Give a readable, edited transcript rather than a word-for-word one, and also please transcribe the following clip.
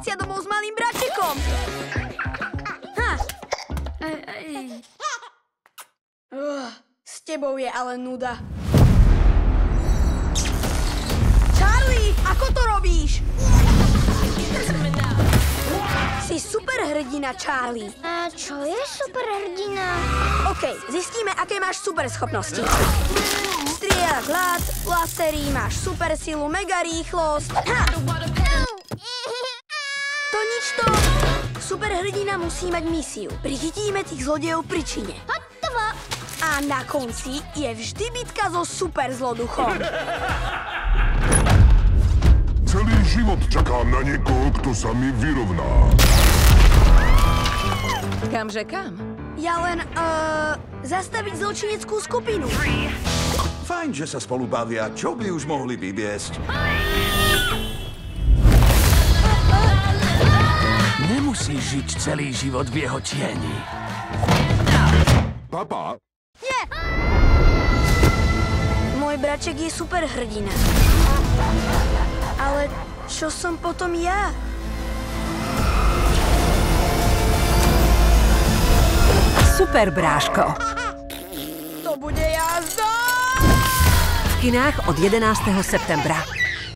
vracia domov s malým bračekom. S tebou je ale nuda. Charlie, ako to robíš? Si superhrdina, Charlie. A čo je superhrdina? OK, zistíme, aké máš superschopnosti. Strieľaš ľad, blastery, máš super silu, mega rýchlosť. To nič to. Superhrdina musí mať misiu. Prichytíme tých zlodejov pri čine. Hotovo. A na konci je vždy bitka so super zloduchom. Celý život čakám na niekoho, kto sa mi vyrovná. Kamže kam? Ja len, zastaviť zločineckú skupinu. Fajn, že sa spolu bavia. Čo by už mohli vybiesť? Nemusíš žiť celý život v jeho tieni. Papa, Môj braček je superhrdina. Ale čo som potom ja? Super bráško. To bude jazda! V kinách od 11. septembra.